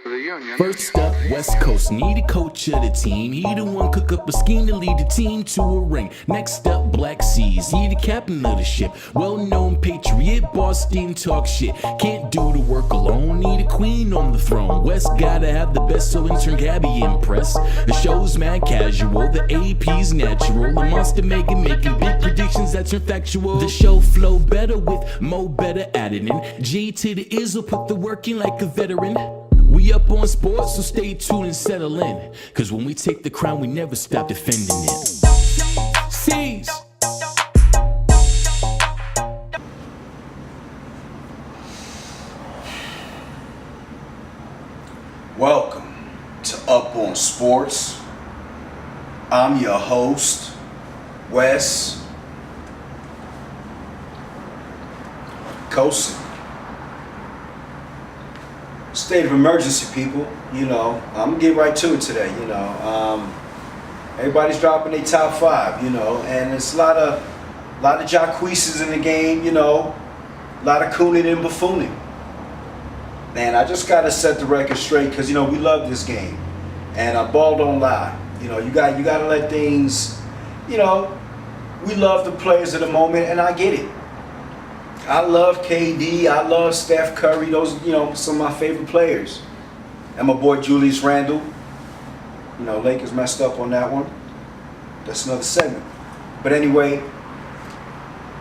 for the union. First up, West Coast, need a coach of the team. He the one cook up a scheme to lead the team to a ring. Next up, Black Seas, he the captain of the ship. Well-known patriot, boss didn't talk shit. Can't do the work alone, need a queen on the throne. West gotta have the best, so intern Gabby impress. The show's mad casual, the AP's natural. The monster making big predictions that's factual. The show flow better with Mo better added in. G to the Izzle, put the work in like a veteran. We up on sports, so stay tuned and settle in. Cause when we take the crown, we never stop defending it. C's. Welcome to Up on Sports. I'm your host, Wes Coasin. State of emergency, people. I'm gonna get right to it today. Everybody's dropping their top five. And it's a lot of Jacquees in the game. A lot of cooning and buffooning. Man, I just gotta set the record straight because we love this game, and ball don't lie. You gotta let things. We love the players of the moment, and I get it. I love KD. I love Steph Curry. Those, some of my favorite players. And my boy Julius Randle. Lakers messed up on that one. That's another segment. But anyway,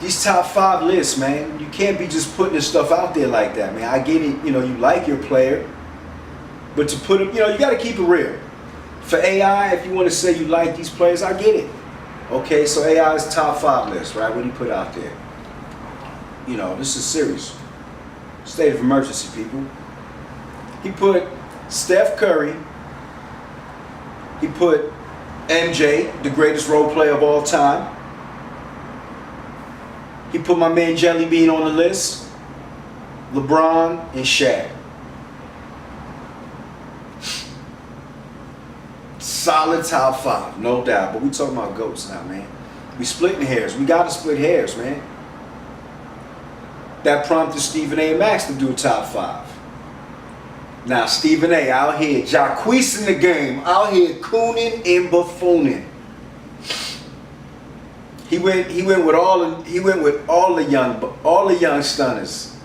these top five lists, man, you can't be just putting this stuff out there like that, man. I get it. You like your player, but to put them, you got to keep it real. For AI, if you want to say you like these players, I get it. Okay, so AI's top five list, right? What do you put out there? This is serious. State of emergency, people. He put Steph Curry. He put MJ, the greatest role player of all time. He put my man Jelly Bean on the list. LeBron and Shaq. Solid top five, no doubt. But we talking about GOATs now, man. We splitting hairs. We got to split hairs, man. That prompted Stephen A. and Max to do a top five. Now Stephen A. out here Jacquees in the game, out here cooning and buffooning. He went with all the young stunners.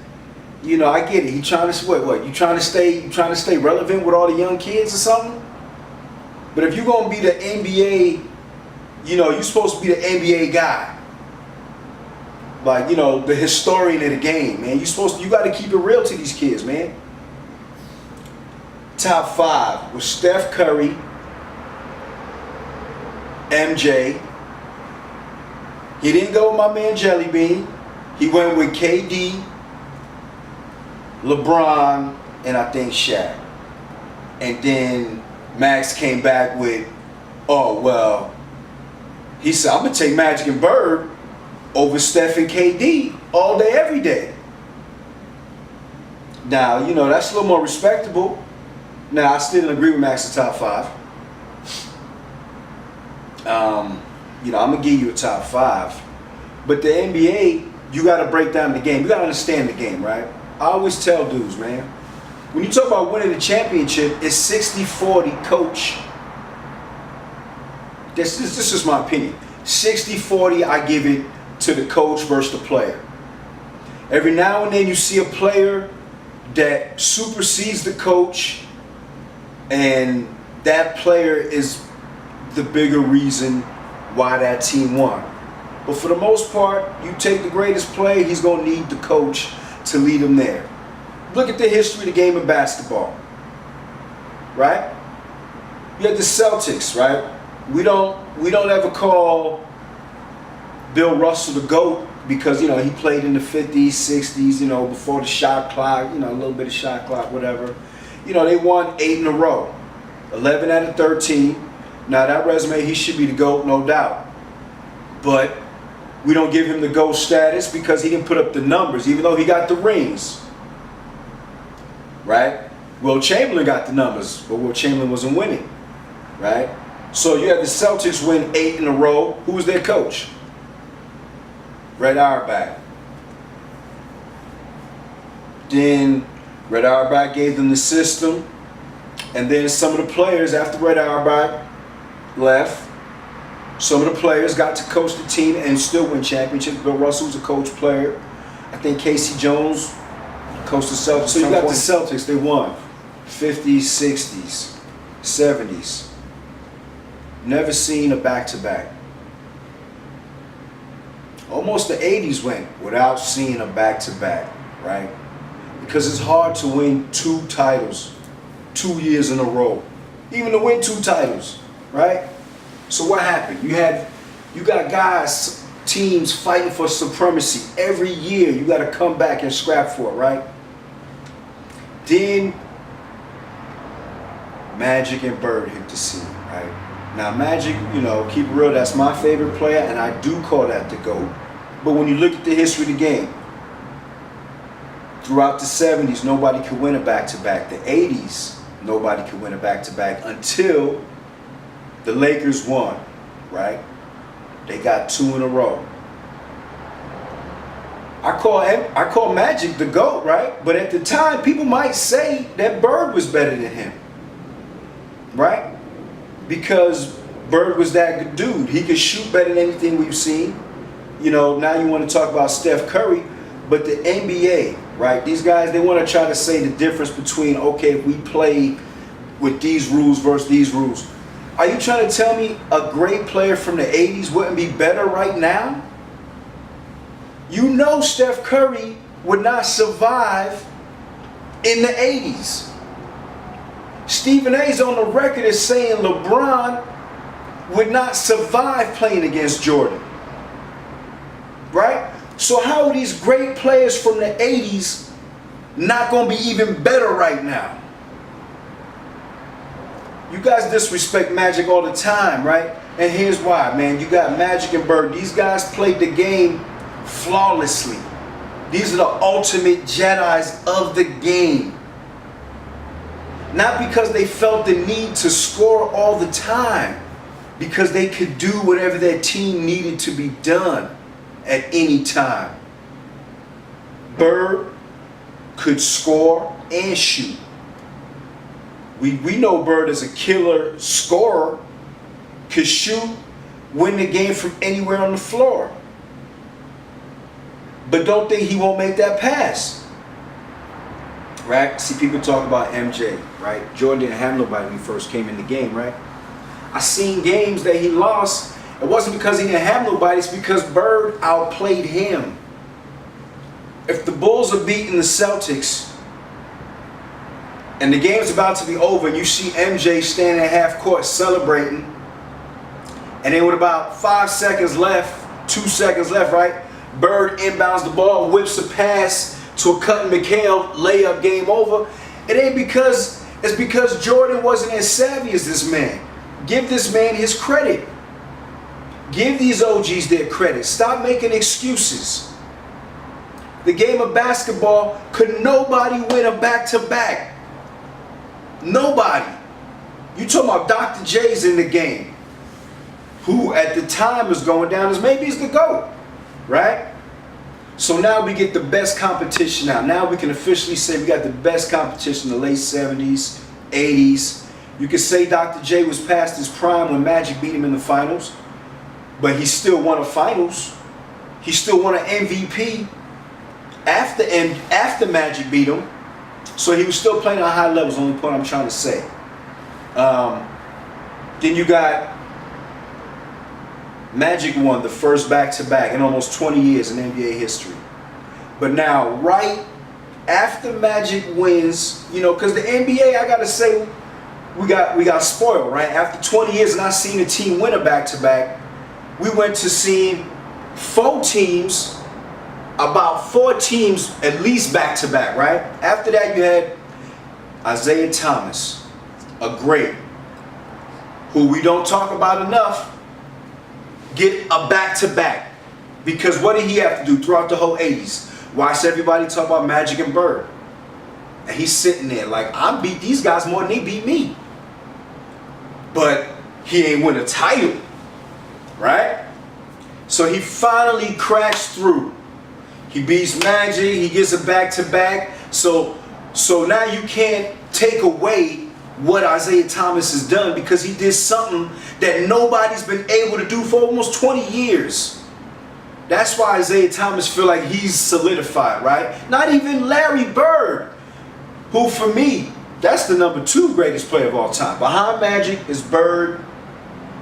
I get it. He trying to what? You trying to stay relevant with all the young kids or something? But if you're gonna be the NBA, you're supposed to be the NBA guy. Like, the historian of the game, man. You got to keep it real to these kids, man. Top five was Steph Curry, MJ. He didn't go with my man Jelly Bean. He went with KD, LeBron, and I think Shaq. And then Max came back with, he said, I'm going to take Magic and Bird over Steph and KD all day, every day. Now, that's a little more respectable. Now, I still didn't agree with Max's top five. I'm going to give you a top five. But the NBA, you got to break down the game. You got to understand the game, right? I always tell dudes, man, when you talk about winning the championship, it's 60-40 coach. This is my opinion. 60-40, I give it to the coach versus the player. Every now and then you see a player that supersedes the coach, and that player is the bigger reason why that team won. But for the most part, you take the greatest player, he's going to need the coach to lead him there. Look at the history of the game of basketball, right? You had the Celtics, right? We don't ever call Bill Russell the GOAT because, he played in the 50s, 60s, before the shot clock, a little bit of shot clock, whatever. They won 8 in a row, 11 out of 13. Now, that resume, he should be the GOAT, no doubt. But we don't give him the GOAT status because he didn't put up the numbers, even though he got the rings. Right? Will Chamberlain got the numbers, but Will Chamberlain wasn't winning. Right? So you had the Celtics win 8 in a row. Who was their coach? Red Auerbach. Then Red Auerbach gave them the system. And then some of the players, after Red Auerbach left, some of the players got to coach the team and still win championships. Bill Russell was a coach player. I think Casey Jones coached the Celtics. So you got the Celtics, they won 50s, 60s, 70s. Never seen a back-to-back. Almost the 80s went without seeing a back-to-back, right? Because it's hard to win 2 titles 2 years in a row. Even to win 2 titles, right? So what happened? You got guys, teams fighting for supremacy. Every year you got to come back and scrap for it, right? Then Magic and Bird hit the scene, right? Now Magic, keep it real, that's my favorite player, and I do call that the GOAT. But when you look at the history of the game, throughout the 70s, nobody could win a back-to-back. The 80s, nobody could win a back-to-back until the Lakers won, right? They got 2 in a row. I call Magic the GOAT, right? But at the time, people might say that Bird was better than him, right? Because Bird was that good dude. He could shoot better than anything we've seen. Now you want to talk about Steph Curry, but the NBA, right? These guys, they want to try to say the difference between, okay, if we play with these rules versus these rules. Are you trying to tell me a great player from the 80s wouldn't be better right now? Steph Curry would not survive in the 80s. Stephen A's on the record as saying LeBron would not survive playing against Jordan. Right? So how are these great players from the 80s not going to be even better right now? You guys disrespect Magic all the time, right? And here's why, man. You got Magic and Bird. These guys played the game flawlessly. These are the ultimate Jedis of the game. Not because they felt the need to score all the time, because they could do whatever their team needed to be done at any time. Bird could score and shoot. We know Bird is a killer scorer, could shoot, win the game from anywhere on the floor. But don't think he won't make that pass. Right? See, people talk about MJ, right? Jordan didn't have nobody when he first came in the game, right? I seen games that he lost. It wasn't because he didn't have nobody, it's because Bird outplayed him. If the Bulls are beating the Celtics and the game's about to be over and you see MJ standing at half court celebrating, and then with about 5 seconds left, 2 seconds left, right? Bird inbounds the ball, whips a pass to a cutting McHale, layup, game over. It's because Jordan wasn't as savvy as this man. Give this man his credit. Give these OGs their credit. Stop making excuses. The game of basketball, could nobody win a back-to-back? Nobody. You talking about Dr. J's in the game, who at the time is going down as maybe he's the GOAT, right? So now we get the best competition out. Now we can officially say we got the best competition in the late 70s, 80s. You could say Dr. J was past his prime when Magic beat him in the finals, but he still won a finals. He still won an MVP after Magic beat him. So he was still playing at high levels, only point I'm trying to say. Then you got Magic won the first back-to-back in almost 20 years in NBA history. But now, right after Magic wins, because the NBA, I gotta say, we got spoiled, right? After 20 years and I seen a team win a back-to-back, we went to seeing 4 teams, about 4 teams at least back-to-back, right? After that, you had Isaiah Thomas, a great, who we don't talk about enough, get a back-to-back. Because what did he have to do throughout the whole 80s? Watch everybody talk about Magic and Bird. And he's sitting there like, I beat these guys more than they beat me. But he ain't win a title, right? So he finally cracks through. He beats Magic, he gets a back-to-back. So now you can't take away what Isaiah Thomas has done, because he did something that nobody's been able to do for almost 20 years. That's why Isaiah Thomas feel like he's solidified, right? Not even Larry Bird, who for me, that's the #2 greatest player of all time. Behind Magic is Bird.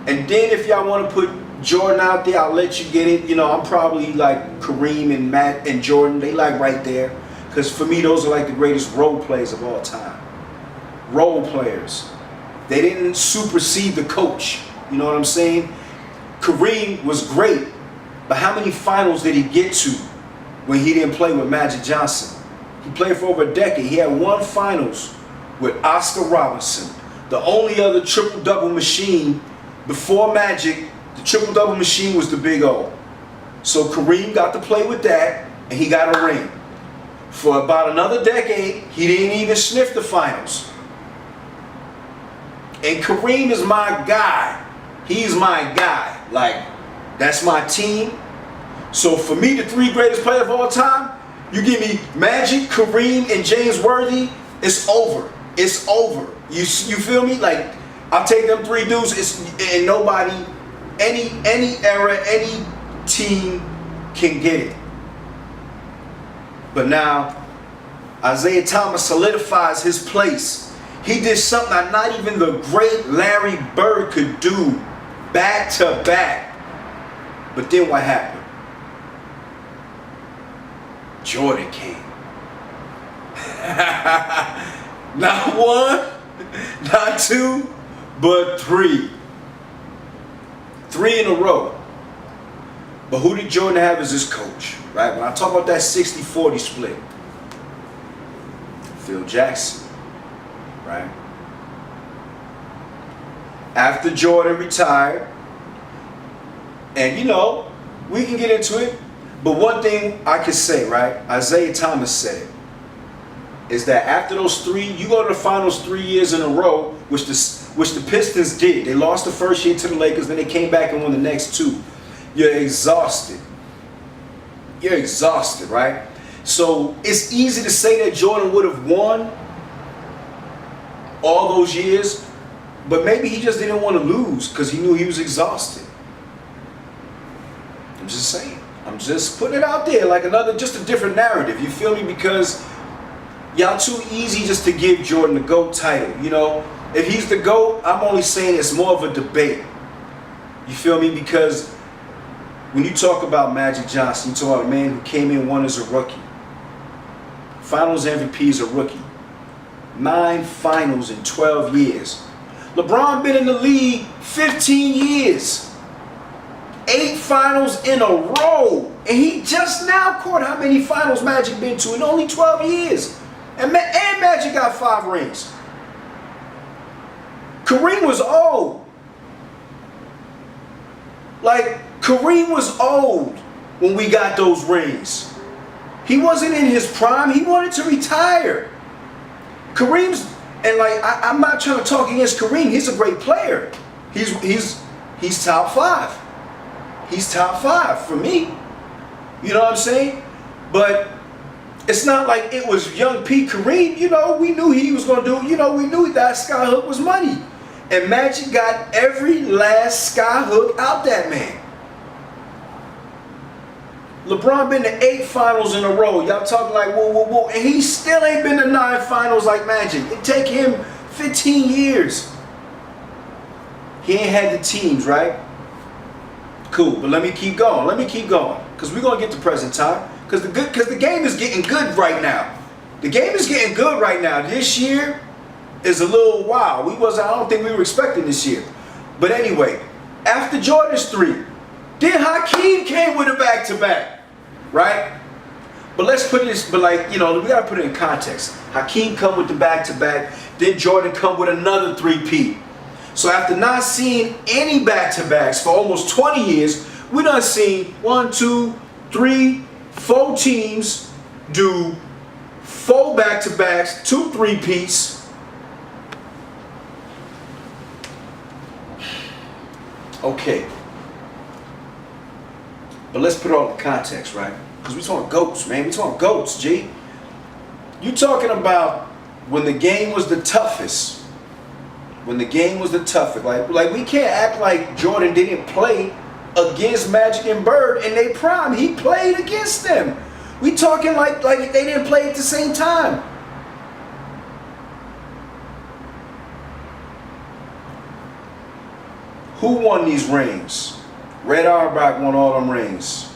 And then if y'all want to put Jordan out there, I'll let you get it. You know, I'm probably like Kareem and Matt and Jordan. They like right there. Because for me, those are like the greatest role players of all time. Role players. They didn't supersede the coach. You know what I'm saying? Kareem was great. But how many finals did he get to when he didn't play with Magic Johnson? He played for over a decade. He had 1 finals with Oscar Robertson. The only other triple-double machine before Magic, the triple-double machine was the Big O. So Kareem got to play with that, and he got a ring. For about another decade, he didn't even sniff the finals. And Kareem is my guy. He's my guy. Like, that's my team. So for me, the 3 greatest players of all time, you give me Magic, Kareem, and James Worthy, it's over. It's over. You feel me? Like, I'll take them 3 dudes. And nobody, any era, any team can get it. But now, Isaiah Thomas solidifies his place. He did something that not even the great Larry Bird could do, back to back. But then what happened? Jordan came. Not 1, not 2, but 3. 3 in a row. But who did Jordan have as his coach? Right? When I talk about that 60-40 split, Phil Jackson. Right? After Jordan retired, and you know, we can get into it, but one thing I could say, right? Isaiah Thomas said it, is that after those 3, you go to the finals 3 years in a row, which the Pistons did. They lost the first year to the Lakers, then they came back and won the next 2. You're exhausted. You're exhausted, right? So it's easy to say that Jordan would have won all those years, but maybe he just didn't want to lose because he knew he was exhausted. I'm just saying. I'm just putting it out there like just a different narrative. You feel me? Because y'all too easy just to give Jordan the GOAT title. You know, if he's the GOAT, I'm only saying it's more of a debate. You feel me? Because when you talk about Magic Johnson, you talk about a man who came in, won as a rookie. Finals MVP as a rookie. 9 finals in 12 years. LeBron been in the league 15 years. 8 finals in a row. And he just now caught how many finals Magic been to in only 12 years. And Magic got 5 rings. Kareem was old. Like, Kareem was old when we got those rings. He wasn't in his prime. He wanted to retire. Kareem's, and like, I'm not trying to talk against Kareem. He's a great player. He's top 5. He's top 5 for me. You know what I'm saying? But it's not like it was young Pete Kareem. You know, we knew he was going to do, you know, we knew that skyhook was money. And Magic got every last skyhook out that man. LeBron been to 8 finals in a row. Y'all talking like whoa, whoa, whoa. And he still ain't been to 9 finals like Magic. It take him 15 years. He ain't had the teams, right? Cool, but let me keep going. Let me keep going. Because we're going to get to present time. Because the game is getting good right now. The game is getting good right now. This year is a little wild. I don't think we were expecting this year. But anyway, after Jordan's 3, then Hakeem came with a back-to-back, right? But let's put this, but like, you know, we got to put it in context. Hakeem come with the back-to-back, then Jordan come with another 3-peat. So after not seeing any back-to-backs for almost 20 years, we done seen 1, 2, 3, 4 teams do 4 back-to-backs, 2 3-peats. Okay. But let's put it all in context, right? Because we talking GOATs, man. We talking GOATs, G. You talking about when the game was the toughest, when the game was the toughest. Like we can't act like Jordan didn't play against Magic and Bird in their prime. He played against them. We talking like they didn't play at the same time. Who won these rings? Red Auerbach won all them rings,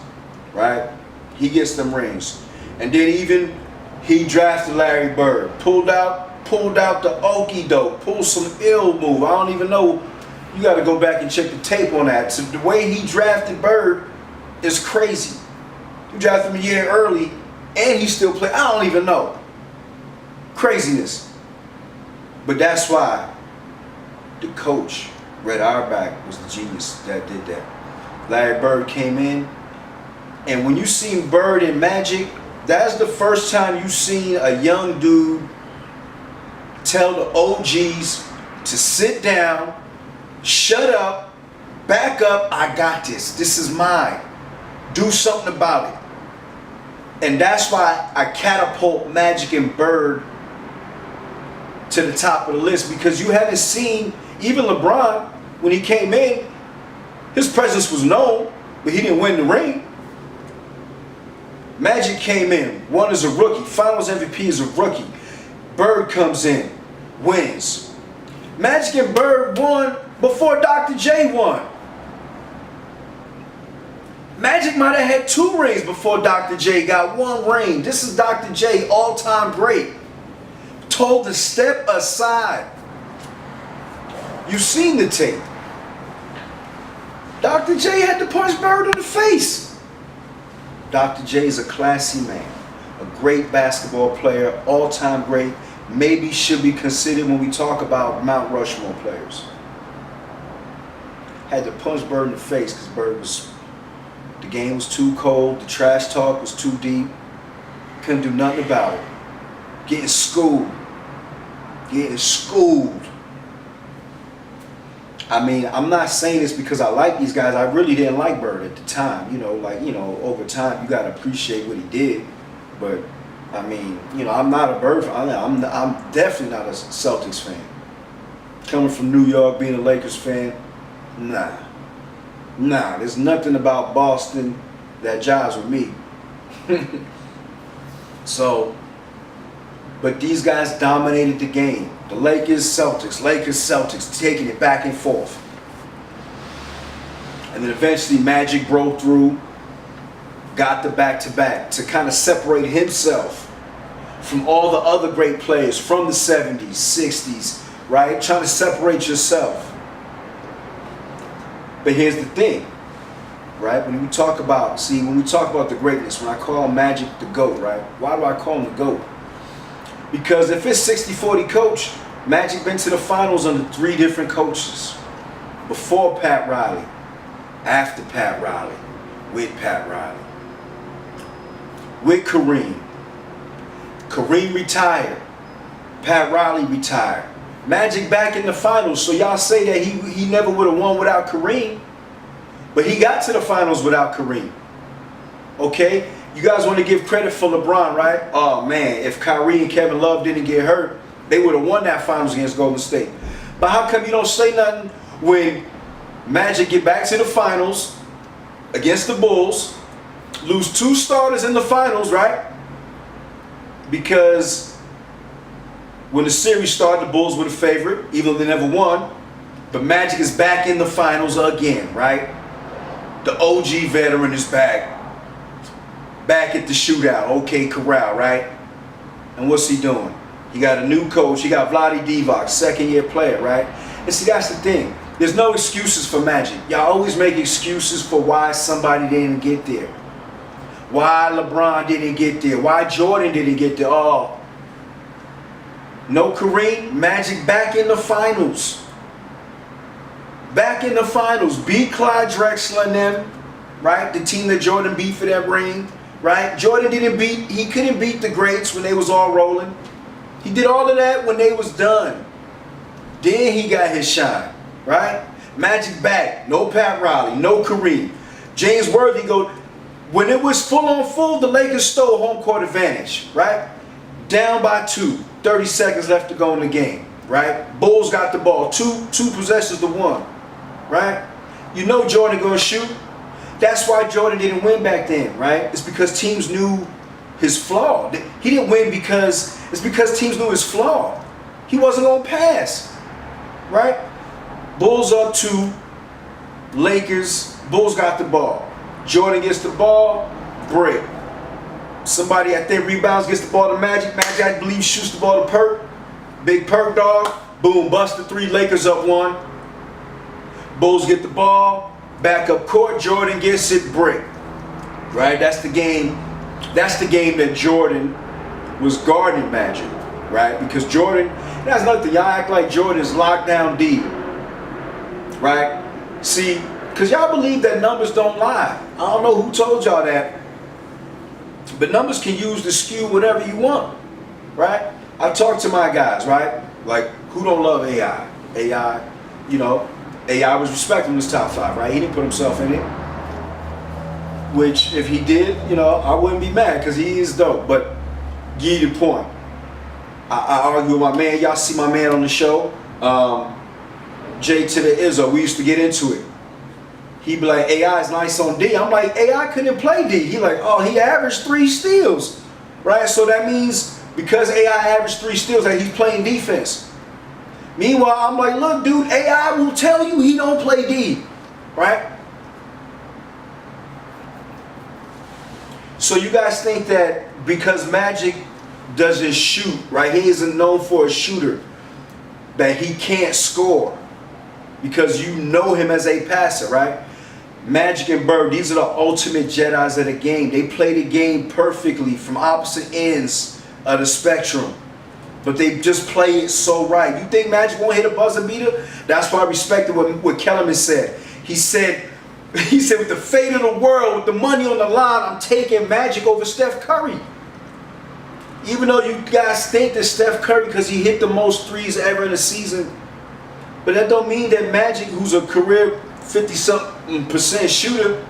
right? He gets them rings. And then even he drafted Larry Bird. Pulled out the okie doke. Pulled some ill move. I don't even know. You got to go back and check the tape on that. So the way he drafted Bird is crazy. You drafted him a year early, and he still played. I don't even know. Craziness. But that's why the coach, Red Auerbach, was the genius that did that. Larry Bird came in, and when you seen Bird and Magic, that's the first time you seen a young dude tell the OGs to sit down, shut up, back up, I got this. This is mine. Do something about it. And that's why I catapult Magic and Bird to the top of the list, because you haven't seen, even LeBron, when he came in, his presence was known, but he didn't win the ring. Magic came in, won as a rookie, Finals MVP as a rookie. Bird comes in, wins. Magic and Bird won before Dr. J won. Magic might have had 2 rings before Dr. J got 1 ring. This is Dr. J, all-time great. Told to step aside. You've seen the tape. Dr. J had to punch Bird in the face. Dr. J is a classy man, a great basketball player, all-time great. Maybe should be considered when we talk about Mount Rushmore players. Had to punch Bird in the face because the game was too cold, the trash talk was too deep. Couldn't do nothing about it. Getting schooled. I mean, I'm not saying this because I like these guys. I really didn't like Bird at the time. Over time, you got to appreciate what he did. But, I mean, I'm not a Bird fan. I'm definitely not a Celtics fan. Coming from New York, being a Lakers fan, nah. There's nothing about Boston that jives with me. But these guys dominated the game. The Lakers, Celtics, taking it back and forth. And then eventually Magic broke through, got the back-to-back to kind of separate himself from all the other great players from the 70s, 60s, right? Trying to separate yourself. But here's the thing, right? When we talk about the greatness, when I call Magic the GOAT, right? Why do I call him the GOAT? Because if it's 60-40 coach, Magic been to the finals under 3 different coaches. Before Pat Riley, after Pat Riley, with Pat Riley. With Kareem. Kareem retired. Pat Riley retired. Magic back in the finals, so y'all say that he never would have won without Kareem. But he got to the finals without Kareem. Okay? You guys want to give credit for LeBron, right? Oh man, if Kyrie and Kevin Love didn't get hurt, they would have won that finals against Golden State. But how come you don't say nothing when Magic get back to the finals against the Bulls, lose 2 starters in the finals, right? Because when the series started, the Bulls were the favorite, even though they never won. But Magic is back in the finals again, right? The OG veteran is back. Back at the shootout, OK Corral, right? And what's he doing? He got a new coach. He got Vlade Divac, 2nd-year player, right? And see, that's the thing. There's no excuses for Magic. Y'all always make excuses for why somebody didn't get there. Why LeBron didn't get there. Why Jordan didn't get there. Oh, no Kareem. Magic back in the finals. Back in the finals. Beat Clyde Drexler and them, right? The team that Jordan beat for that ring. Right? Jordan he couldn't beat the greats when they was all rolling. He did all of that when they was done. Then he got his shine, right? Magic back, no Pat Riley, no Kareem. James Worthy when it was full on full, the Lakers stole home court advantage, right? Down by 2, 30 seconds left to go in the game. right? Bulls got the ball, two possessions to one, right? You know Jordan gonna shoot. That's why Jordan didn't win back then, right? It's because teams knew his flaw. He didn't win because teams knew his flaw. He wasn't gonna pass, right? Bulls up 2, Lakers. Bulls got the ball. Jordan gets the ball, break. Somebody, I think, rebounds, gets the ball to Magic. Magic, I believe, shoots the ball to Perk. Big Perk dog. Boom, bust the 3. Lakers up 1. Bulls get the ball. Back up court. Jordan gets it, break. Right? That's the game. That's the game that Jordan was guarding Magic. Right? Because Jordan, that's another thing. Y'all act like Jordan is locked down deep. Right? See, because y'all believe that numbers don't lie. I don't know who told y'all that. But numbers can use to skew whatever you want, right? I talk to my guys, right? Like, who don't love AI? AI, you know, AI was respected in this top 5, right? He didn't put himself in it. Which, if he did, you know, I wouldn't be mad because he is dope. But, give you the point. I argue with my man. Y'all see my man on the show. J to the Izzo. We used to get into it. He be like, AI is nice on D. I'm like, AI couldn't play D. He like, oh, he averaged 3 steals, right? So that means because AI averaged 3 steals that he's playing defense. Meanwhile, I'm like, look, dude, AI will tell you he don't play D, right? So you guys think that because Magic doesn't shoot, right? He isn't known for a shooter, that he can't score because you know him as a passer, right? Magic and Bird, these are the ultimate Jedis of the game. They play the game perfectly from opposite ends of the spectrum. But they just play it so right. You think Magic won't hit a buzzer beater? That's why I respected what Kellerman said. He said, with the fate of the world, with the money on the line, I'm taking Magic over Steph Curry. Even though you guys think that Steph Curry, because he hit the most threes ever in a season, but that don't mean that Magic, who's a career 50-something% shooter,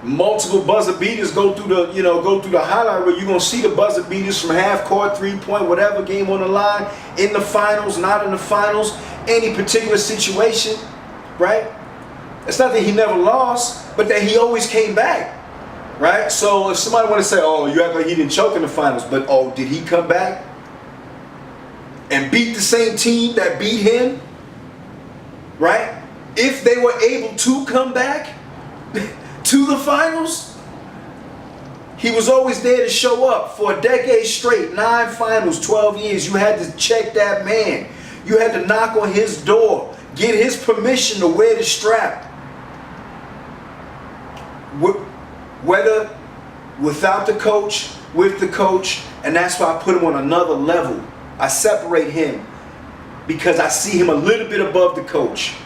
multiple buzzer beaters go through the highlight where you're gonna see the buzzer beaters from half court, 3-point, whatever game on the line, in the finals, not in the finals, any particular situation, right? It's not that he never lost, but that he always came back, right? So if somebody want to say, oh, you act like he didn't choke in the finals, but oh, did he come back and beat the same team that beat him, right? If they were able to come back to the finals, he was always there to show up for a decade straight, 9 finals, 12 years. You had to check that man. You had to knock on his door, get his permission to wear the strap. Whether without the coach, with the coach, and that's why I put him on another level. I separate him because I see him a little bit above the coach.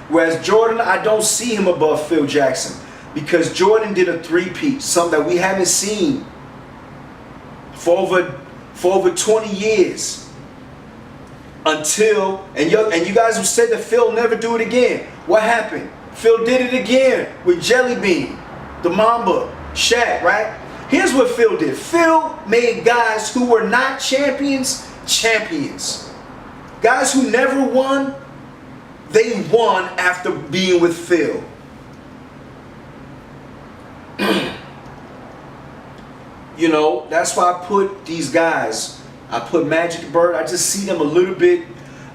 Whereas Jordan, I don't see him above Phil Jackson because Jordan did a 3-peat, something that we haven't seen for over 20 years. Until, and you guys have said that Phil never do it again. What happened? Phil did it again with Jelly Bean, the Mamba, Shaq, right? Here's what Phil did. Phil made guys who were not champions, champions. Guys who never won, they won after being with Phil. You know, that's why I put these guys, I put Magic Bird, I just see them a little bit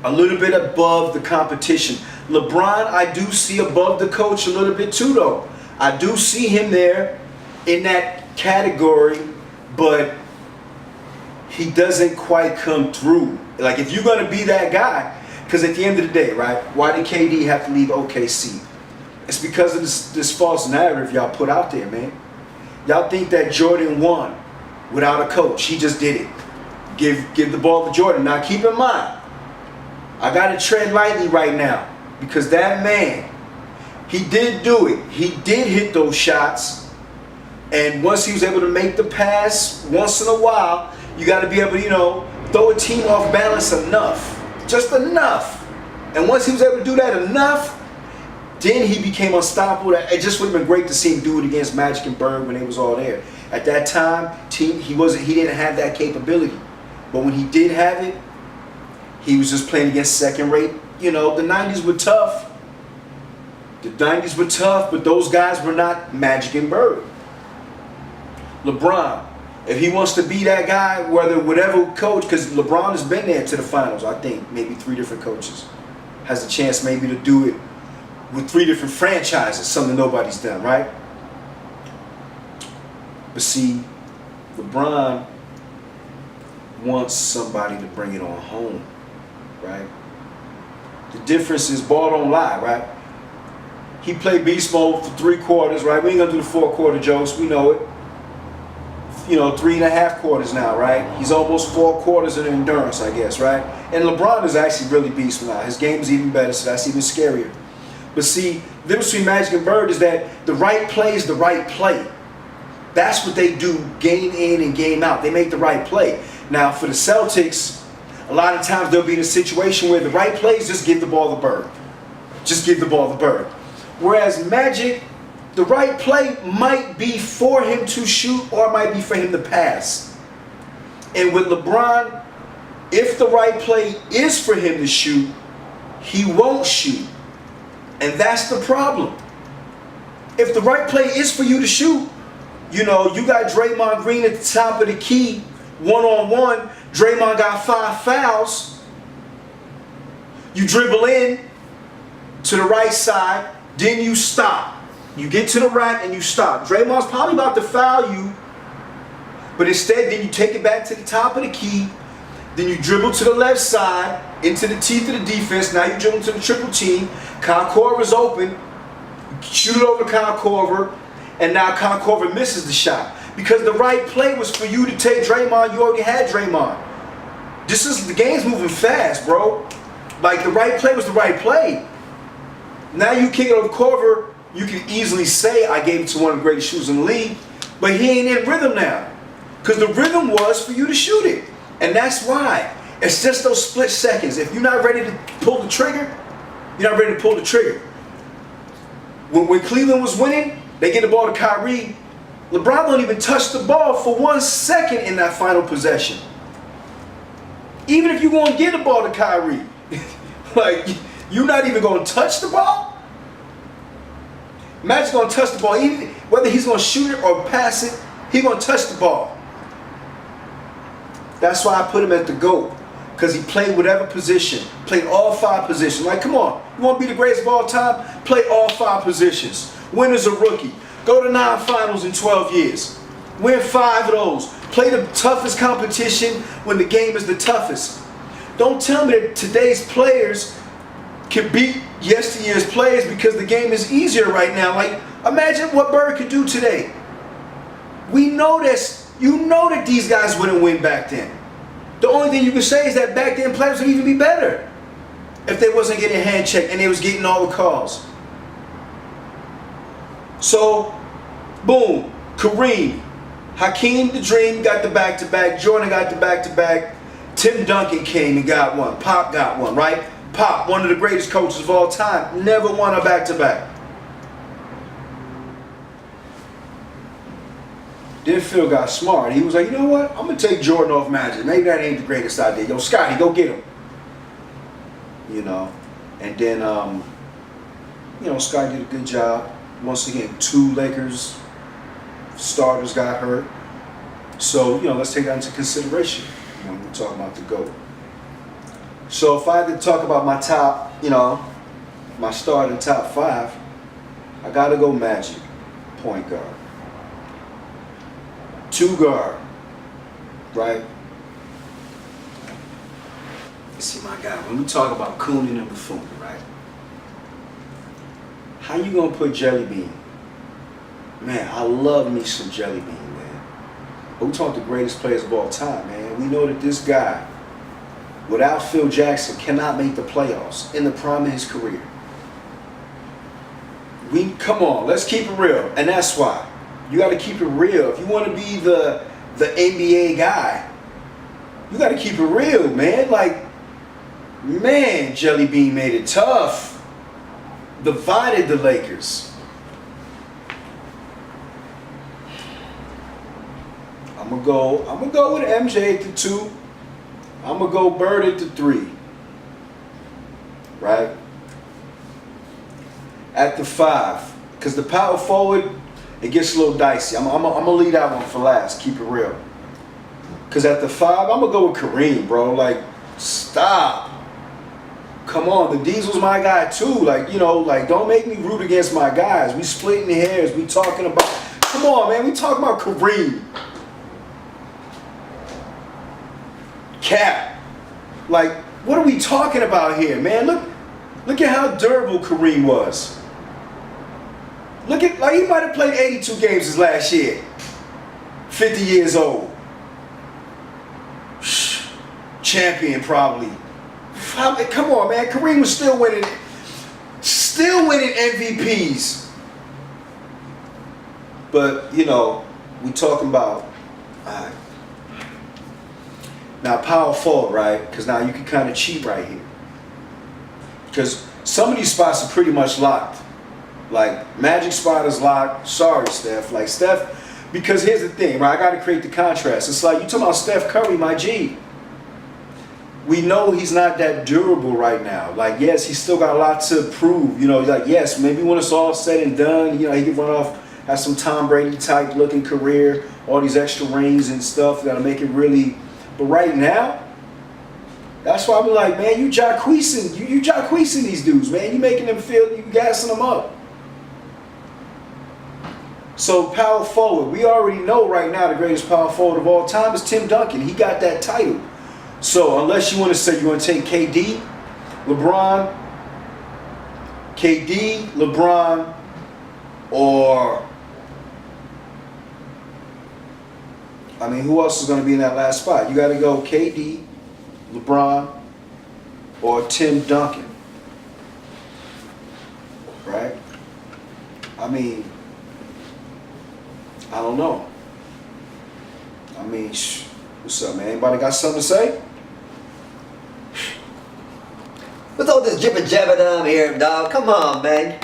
above the competition. LeBron, I do see above the coach a little bit too, though. I do see him there in that category, but he doesn't quite come through. Like, if you're going to be that guy, because at the end of the day, right, why did KD have to leave OKC? It's because of this false narrative y'all put out there, man. Y'all think that Jordan won without a coach. He just did it. Give the ball to Jordan. Now, keep in mind, I got to tread lightly right now because that man, he did do it. He did hit those shots. And once he was able to make the pass once in a while, you got to be able to, you know, throw a team off balance enough. Just enough. And once he was able to do that enough, then he became unstoppable. It just would have been great to see him do it against Magic and Bird when they was all there. At that time, he didn't have that capability. But when he did have it, He was just playing against second-rate. You know, the 90s were tough. The 90s were tough, but those guys were not Magic and Bird. LeBron, if he wants to be that guy, whatever coach, because LeBron has been there to the finals, I think, maybe 3 different coaches, has a chance maybe to do it with 3 different franchises, something nobody's done, right? But see, LeBron wants somebody to bring it on home, right? The difference is ball don't lie, right? He played beast mode for 3 quarters, right? We ain't gonna do the 4-quarter jokes, we know it. You know, 3.5 quarters now, right? He's almost 4 quarters in endurance, I guess, right? And LeBron is actually really beast now. His game is even better, so that's even scarier. But see, the difference between Magic and Bird is that the right play is the right play. That's what they do, game in and game out. They make the right play. Now, for the Celtics, a lot of times they'll be in a situation where the right play is just give the ball to Bird. Just give the ball to Bird. Whereas Magic, the right play might be for him to shoot or it might be for him to pass. And with LeBron, if the right play is for him to shoot, he won't shoot. And that's the problem. If the right play is for you to shoot, you know, you got Draymond Green at the top of the key, one-on-one. Draymond got 5 fouls. You dribble in to the right side, then you stop. You get to the rack and you stop. Draymond's probably about to foul you, but instead then you take it back to the top of the key, then you dribble to the left side, into the teeth of the defense. Now you dribble to the triple team. Kyle Korver's open. Shoot it over to Kyle Korver, and now Kyle Korver misses the shot. Because the right play was for you to take Draymond. You already had Draymond. The game's moving fast, bro. Like, the right play was the right play. Now you kick it over Korver. You can easily say I gave it to one of the greatest shooters in the league, but he ain't in rhythm now. Because the rhythm was for you to shoot it. And that's why. It's just those split seconds. If you're not ready to pull the trigger, you're not ready to pull the trigger. When Cleveland was winning, they get the ball to Kyrie. LeBron don't even touch the ball for 1 second in that final possession. Even if you're going to get the ball to Kyrie, like, you're not even going to touch the ball? Magic's going to touch the ball. Even whether he's going to shoot it or pass it, he's going to touch the ball. That's why I put him at the GOAT. Because he played whatever position. Played all 5 positions. Like, come on. You want to be the greatest of all time? Play all 5 positions. Win as a rookie. Go to 9 finals in 12 years. Win 5 of those. Play the toughest competition when the game is the toughest. Don't tell me that today's players can beat yesteryear's players because the game is easier right now. Like, imagine what Bird could do today. We know this. You know that these guys wouldn't win back then. The only thing you can say is that back then players would even be better if they wasn't getting hand checked and they was getting all the calls. So, boom, Kareem, Hakeem the Dream got the back-to-back, Jordan got the back-to-back, Tim Duncan came and got one, Pop got one, right? Pop, one of the greatest coaches of all time, never won a back-to-back. Then Phil got smart. He was like, you know what? I'm going to take Jordan off Magic. Maybe that ain't the greatest idea. Yo, Scotty, go get him. You know? And then, you know, Scotty did a good job. Once again, 2 Lakers starters got hurt. So, you know, let's take that into consideration when we're talking about the GOAT. So if I had to talk about my top, you know, my starting top 5, I got to go Magic, point guard. 2 guard, right? See, my guy, when we talk about Coonan and Buffon, right? How you gonna put Jelly Bean? Man, I love me some Jelly Bean, man. But we talk the greatest players of all time, man. We know that this guy, without Phil Jackson, cannot make the playoffs in the prime of his career. Come on, let's keep it real, and that's why. You got to keep it real. If you want to be the NBA guy, you got to keep it real, man. Like, man, Jelly Bean made it tough. Divided the Lakers. I'm gonna go with MJ at the 2. I'm gonna go Bird at the 3. right? At the 5, because the power forward, it gets a little dicey. I'm gonna leave that one for last. Keep it real. Because at the 5, I'm gonna go with Kareem, bro. Like, stop. Come on, the Diesel's my guy too. Like, you know, like, don't make me root against my guys. We splitting the hairs. We talking about. Come on, man. We talking about Kareem. Cap. Like, what are we talking about here, man? Look at how durable Kareem was. Look at, like, he might have played 82 games his last year. 50 years old. Champion, probably. Come on, man. Kareem was still winning MVPs. But, you know, we talking about, now power forward, right? Because now you can kind of cheat right here. Because some of these spots are pretty much locked. Like, Magic spot is locked. Sorry, Steph. Like, Steph, because here's the thing, right? I got to create the contrast. It's like, you talking about Steph Curry, my G. We know he's not that durable right now. Like, yes, he's still got a lot to prove. You know, like, yes, maybe when it's all said and done, you know, he can run off, have some Tom Brady type looking career, all these extra rings and stuff that'll make it really. But right now, that's why I'm like, man, you jacqueesing, you jacqueesing these dudes, man. You making them feel, you gassing them up. So power forward, we already know right now the greatest power forward of all time is Tim Duncan. He got that title. So unless you want to say you want to take KD, LeBron, or I mean, who else is going to be in that last spot? You got to go KD, LeBron, or Tim Duncan, right? I mean, I don't know. I mean, what's up, man? Anybody got something to say? What's all this jibber jabber down here, dog? Come on, man.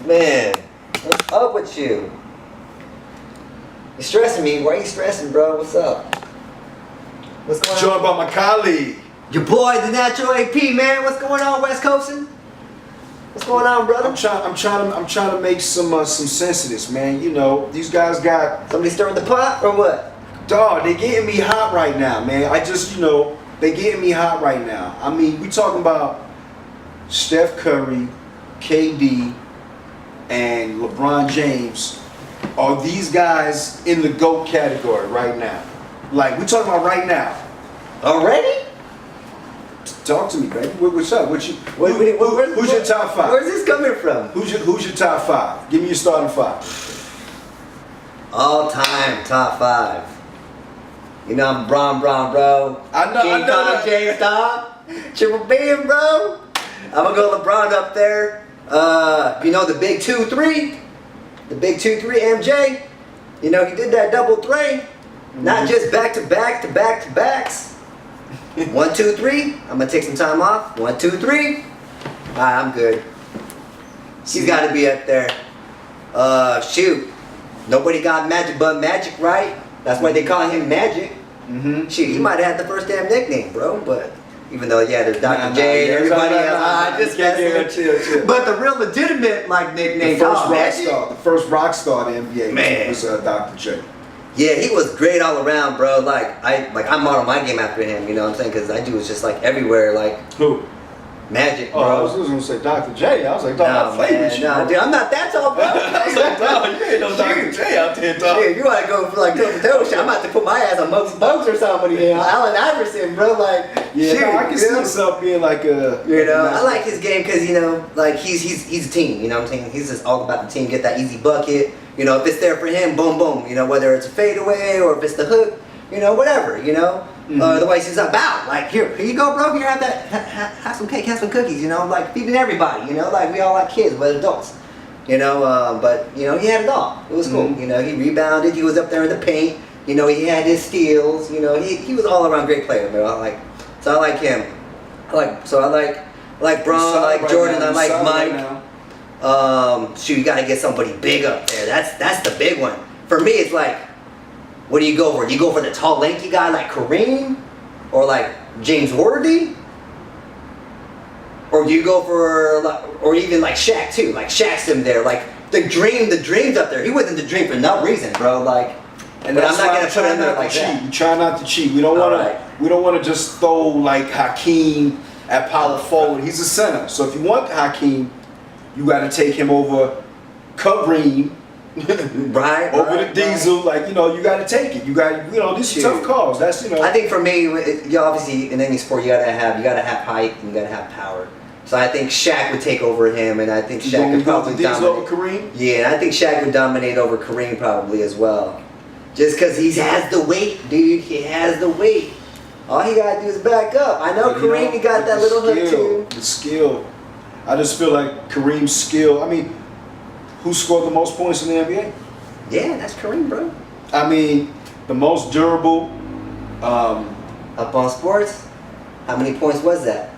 Man, what's up with you? You stressing me? Why are you stressing, bro? What's up? What's going on? Joined by my colleague. Your boy, the natural AP, man. What's going on, Wes Coasin? What's going on, brother? I'm trying to make some sense of this, man. You know, these guys got Somebody stirring the pot or what? dog. They getting me hot right now, man. I just, you know, they getting me hot right now. I mean, we talking about Steph Curry, KD, and LeBron James. Are these guys in the GOAT category right now? Like, we talking about right now. Already? Talk to me, baby. What's up? Who's Who's your top 5? Where's this coming from? Who's your top 5? Give me your starting 5. All-time top 5. You know I'm Bron, bro. I know, King I know Kong, that. James Dog. Triple beam, bro. I'm gonna go LeBron up there. You know the big 2-3? The big 2-3 MJ? You know, he did that double three. Not just back-to-back to back-to-backs. 1, 2, 3. I'm gonna take some time off. 1, 2, 3. Alright, I'm good. He's gotta be up there. Shoot. Nobody got Magic but Magic, right? That's why they call him Magic. Shoot, he might have had the first damn nickname, bro, but even though, yeah, there's Dr. J and everybody else, just chill. But the real legitimate, like, nickname, the first rock star in the NBA Man. was Dr. J. Yeah, he was great all around, bro. I modeled my game after him, you know what I'm saying? Because that dude was just, like, everywhere, like, Who? Magic, bro. Oh, I was just going to say Dr. J. I was like, dog, I played with you. No, dude, I'm not that tall, bro. I was like, dog, you ain't no Dr. J out there, dog. Dude, you want to go for, like, toe-to-toe shit. I'm about to put my ass on Muggs or somebody, you know? Allen Iverson, bro, like, Yeah, shoot, no, I can see myself being like a... You know, I like his game because, you know, like, he's a team, you know what I'm saying? He's just all about the team, get that easy bucket. You know, if it's there for him, boom, boom. You know, whether it's a fadeaway or if it's the hook, you know, whatever, you know? Otherwise, he's about, like, here you go, bro, here, have that, have some cake, have some cookies, you know? Like, feeding everybody, you know? Like, we all like kids, we're adults. You know, but, you know, he had it all. It was cool. You know, he rebounded, he was up there in the paint. You know, he had his steals. You know, he was all around great player, bro. I like him. I like Bron, I like Jordan, I like Mike. Shoot, you gotta get somebody big up there. That's the big one. For me, it's like, what do you go for? Do you go for the tall, lanky guy like Kareem? Or like James Worthy? Or do you go for, or even like Shaq too? Like Shaq's him there. Like the dream's up there. He wasn't the dream for no reason, bro. Like, And but that's I'm not why gonna put him there like cheat. that. We try not to cheat. We don't want Alright. to. We don't want to just throw like Hakeem at power forward. He's a center. So if you want Hakeem, you got to take him over Kareem. Right. Over right, the Diesel, like you got to take it. You got, these are tough calls. That's I think for me, you obviously in any sport you gotta have height and you gotta have power. So I think Shaq would take over him, and I think Shaq could probably Diesel dominate. over Kareem. Yeah, and I think Shaq would dominate over Kareem probably as well, just because he has the weight, dude. He has the weight. All he gotta do is back up. I know But, Kareem, he got that little hook too. The skill. I just feel like Kareem's skill. I mean, who scored the most points in the NBA? Yeah, that's Kareem, bro. I mean, the most durable. Up on sports, how many points was that?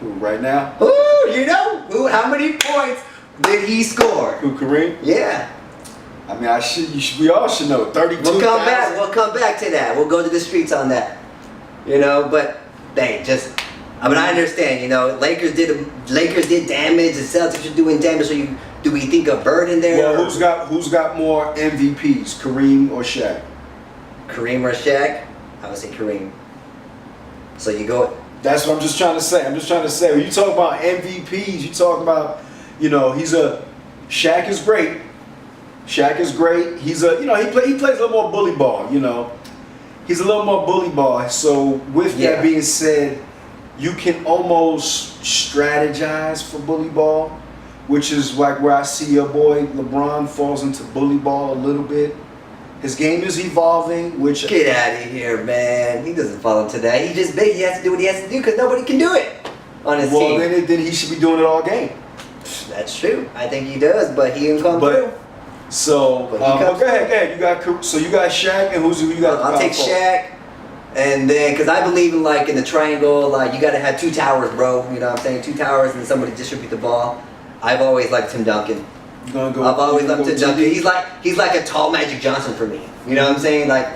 Who right now? Ooh, you know who? How many points did he score? Who, Kareem? Yeah. I mean, we all should know. 32. We'll come back. We'll come back to that. We'll go to the streets on that. But dang, I mean, I understand. Lakers did damage. The Celtics are doing damage. So do we think of Bird in there? Well, who's got more MVPs, Kareem or Shaq? Kareem or Shaq? I would say Kareem. So you go. That's what I'm just trying to say. When you talk about MVPs, you talk about, Shaq is great. He's he plays a little more bully ball. He's a little more bully ball. So with that being said, you can almost strategize for bully ball, which is like where I see your boy LeBron falls into bully ball a little bit. His game is evolving, which... Get out of here, man. He doesn't fall into that. He's just big. He has to do what he has to do because nobody can do it on his team. Well, then he should be doing it all game. That's true. I think he does, but he didn't come through. So, go ahead. You got Shaq, and who you got? I'll take Shaq, and then, because I believe in the triangle, you got to have two towers, bro. You know what I'm saying? Two towers and somebody distribute the ball. I've always liked Tim Duncan. I've always loved Tim Duncan. He's like a tall Magic Johnson for me. You know what I'm saying? Like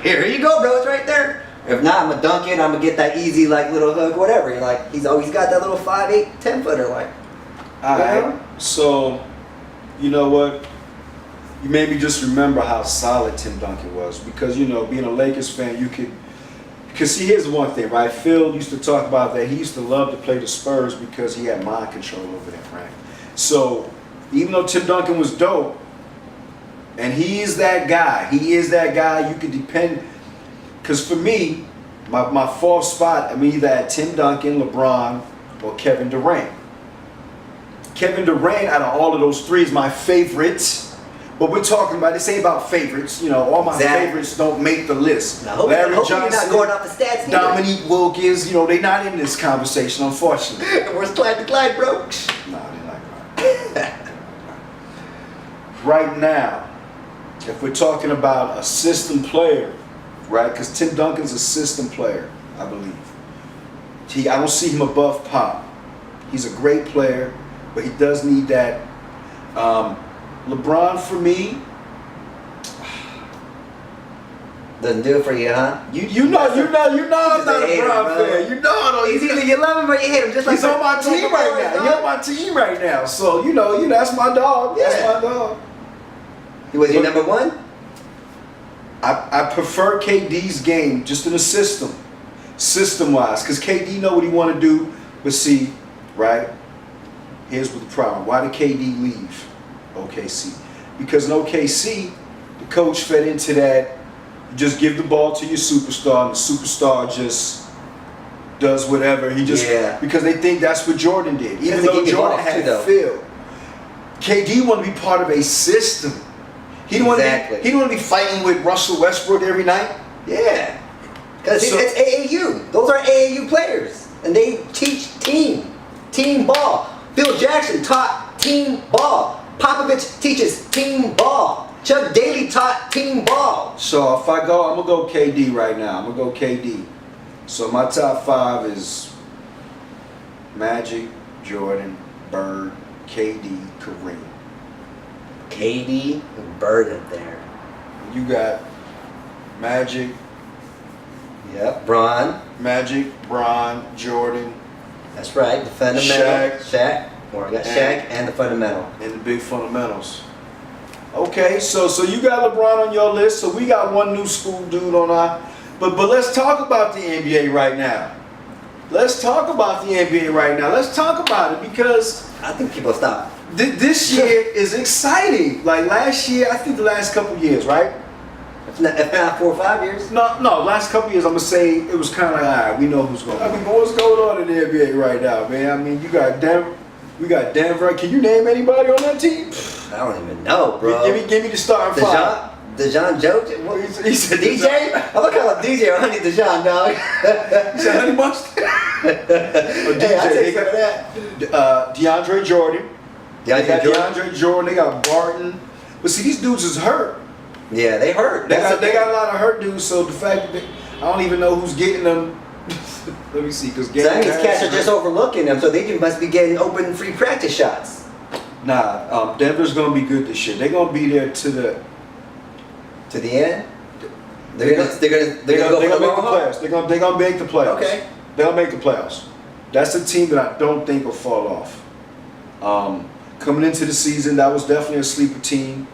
here you go, bro. It's right there. If not, I'm gonna dunk it. I'm gonna get that easy little hook, whatever. He's always got that little 5'8", 10-footer. All right. So, you know what? You made me just remember how solid Tim Duncan was because being a Lakers fan, because see, here's the one thing, right? Phil used to talk about that. He used to love to play the Spurs because he had mind control over them, right? So even though Tim Duncan was dope, and he is that guy you could depend. Because for me, my fourth spot, I'm either at Tim Duncan, LeBron, or Kevin Durant. Kevin Durant, out of all of those three, is my favorites. But we're talking about, this ain't about favorites. All my favorites don't make the list. Larry Johnson, you're not going off the stats either. Dominique Wilkins, they're not in this conversation, unfortunately. Where's Clyde the Clyde, bro? No, they like that. Right now, if we're talking about a system player, right? Because Tim Duncan's a system player, I believe. I don't see him above Pop. He's a great player, but he does need that. LeBron, for me, doesn't do it for you, huh? You know I'm not a LeBron fan. You know, he's either you love him or you hate him. Just like he's on my team right now. He's on my team right now. So that's my dog. Yeah. That's my dog. Was he number one? I prefer KD's game just in a system-wise, because KD know what he want to do. But see, right? Here's what the problem. Why did KD leave OKC? Because in OKC, the coach fed into that. You just give the ball to your superstar, and the superstar just does whatever. Because they think that's what Jordan did. Even though Jordan had Phil. KD want to be part of a system. He don't want to be fighting with Russell Westbrook every night. Yeah. Because it's AAU. Those are AAU players. And they teach team ball. Phil Jackson taught team ball. Popovich teaches team ball. Chuck Daly taught team ball. So if I'm going to go KD right now. I'm going to go KD. So my top five is Magic, Jordan, Bird, KD, Kareem. KD and Bird in there. You got Magic. Yep. Bron. Magic, Bron, Jordan, That's right. The fundamental. Shaq. Or I got Shaq and the fundamental. And the big fundamentals. Okay, so you got LeBron on your list. So we got one new school dude on our. But let's talk about the NBA right now. Let's talk about the NBA right now. Let's talk about it because I think people stop. This year is exciting. Like last year, I think the last couple years, right? If not 4 or 5 years. No, last couple years, I'm gonna say it was kind of like, all right, we know who's going. I mean, but what's going on in the NBA right now, man? I mean, you got Denver. We got Denver. Can you name anybody on that team? I don't even know, bro. Give me the starting five. DeJohn Joe? He said DJ? I'm gonna call him DJ or Honey DeJohn, dog. He said Honey Mustard. Or DJ. Hey, I take some of that. DeAndre Jordan. DeAndre DeAndre Jordan. They got Barton. But see, these dudes is hurt. Yeah, they hurt. They got a lot of hurt dudes. So the fact that I don't even know who's getting them. Let me see, because so that means cats are just overlooking them, so they must be getting open free practice shots. Nah, Denver's gonna be good this year. They're gonna be there to the end. They're gonna go for the make the long playoffs. They're gonna make the playoffs. Okay. They're gonna make the playoffs. That's a team that I don't think will fall off. Coming into the season, that was definitely a sleeper team.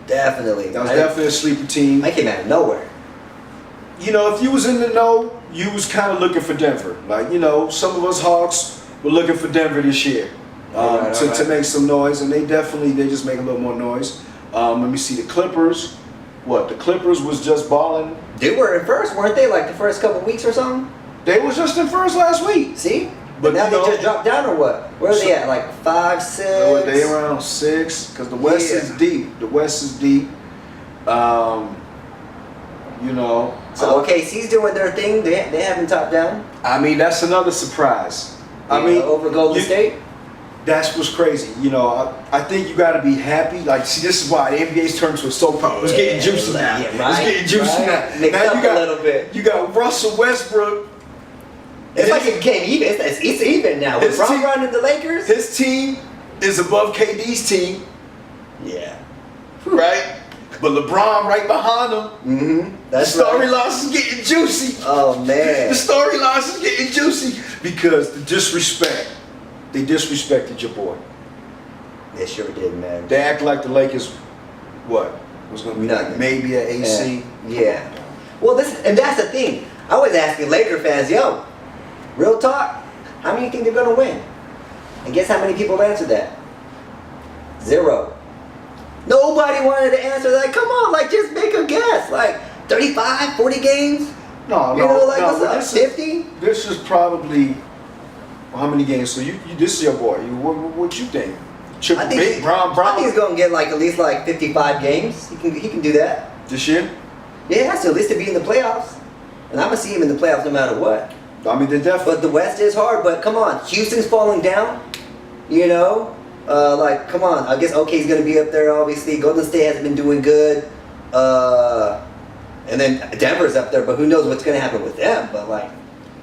Definitely. That was definitely a sleeper team. I came out of nowhere. You know, if you was in the know, you was kind of looking for Denver. Like, you know, some of us Hawks were looking for Denver this year to make some noise, and they just make a little more noise. Let me see, the Clippers. What, the Clippers was just balling. They were in first, weren't they? Like the first couple weeks or something? They was just in first last week. See? But now they just dropped down or what? Where are they at? Like 5, 6? They around 6, because the West is deep. The West is deep. You know. So OKC's doing their thing. They haven't topped down. I mean, that's another surprise. Yeah, I mean, over Golden State. That's what's crazy. You know, I think you got to be happy. Like, see, this is why the NBA's turned to a soap opera. It's getting juicy now. Yeah, right, it's getting juicy now. Mix now up you got a little bit. You got Russell Westbrook. It's like it became even. It's even now. With Ron running the Lakers. His team is above KD's team. Yeah. Right? But LeBron right behind him. Mm-hmm. That's the storylines is getting juicy. Oh, man. The storylines is getting juicy because the disrespect. They disrespected your boy. They sure did, man. They act like the Lakers, what? Was going to be nothing. Maybe an AC. Yeah. Well, that's the thing. I was asking Laker fans, yo, real talk, how many think they're going to win? And guess how many people answered that? 0. Nobody wanted to answer that. Come on, like, just make a guess. Like, 35, 40 games? No, you know, like, what's up, 50? This is probably, how many games? So this is your boy. What you think? I think he's going to get, like, at least, like, 55 games. He can do that. This year? Yeah, he has to at least to be in the playoffs. And I'm going to see him in the playoffs no matter what. I mean, they're definitely. But the West is hard. But come on, Houston's falling down. You know, like come on. I guess OK's gonna be up there. Obviously, Golden State hasn't been doing good. And then Denver's up there. But who knows what's gonna happen with them? But like,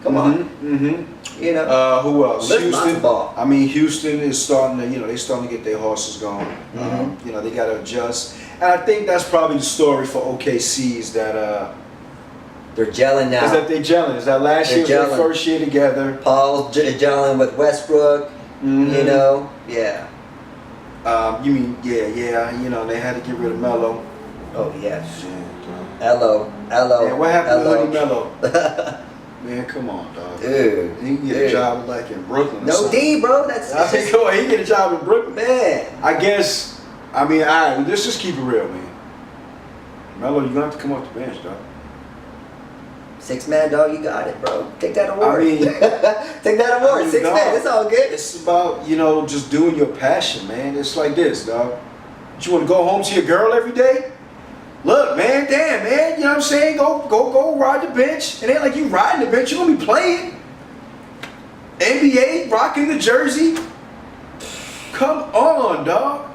come on. Mm-hmm. You know. Who else? Houston. Ball. I mean, Houston is starting to. You know, they're starting to get their horses going. Mm-hmm. You know, they got to adjust. And I think that's probably the story for OKC is that. They're gelling now. Is that they gelling? Is that last year, their first year together? Paul's gelling with Westbrook. Mm-hmm. You know, yeah. You mean, yeah. You know, they had to get rid of Melo. Oh yeah. Hello. Man, what happened to Hoodie Melo? Man, come on, dog. Dude, he can get a job like in Brooklyn. No D, bro. That's. I think he can get a job in Brooklyn. Man. I guess. I mean, all right. Let's just keep it real, man. Melo, you're gonna have to come off the bench, dog. 6-man, dog, you got it, bro. Take that award. I mean, take that award. 6-man, it's all good. It's about, you know, just doing your passion, man. It's like this, dog. You want to go home to your girl every day? Look, man, damn, man. You know what I'm saying? Go ride the bench. It ain't like you riding the bench. You're going to be playing. NBA, rocking the jersey. Come on, dog.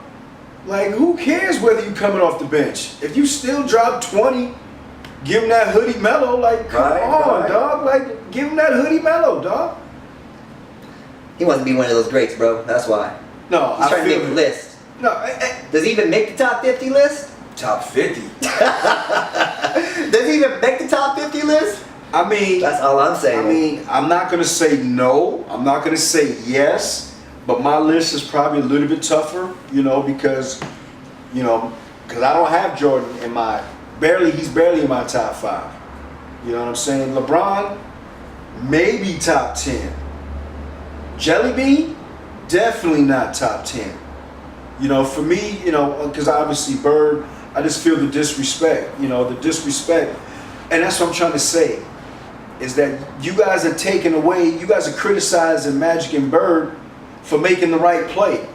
Like, who cares whether you coming off the bench? If you still drop 20... Give him that hoodie Melo, like, come on, dog. Like, give him that hoodie Melo, dog. He wants to be one of those greats, bro. That's why. No, he's trying to make the list. No, does he even make the top 50 list? Top 50. Does he even make the top 50 list? I mean, That's all I'm saying. I mean, I'm not gonna say no. I'm not gonna say yes. But my list is probably a little bit tougher, because I don't have Jordan in my he's barely in my top 5. You know what I'm saying? LeBron, maybe top 10. Jelly Bean, definitely not top 10. For me, because obviously Bird, I just feel the disrespect, And that's what I'm trying to say, is that you guys are taking away, you guys are criticizing Magic and Bird for making the right play.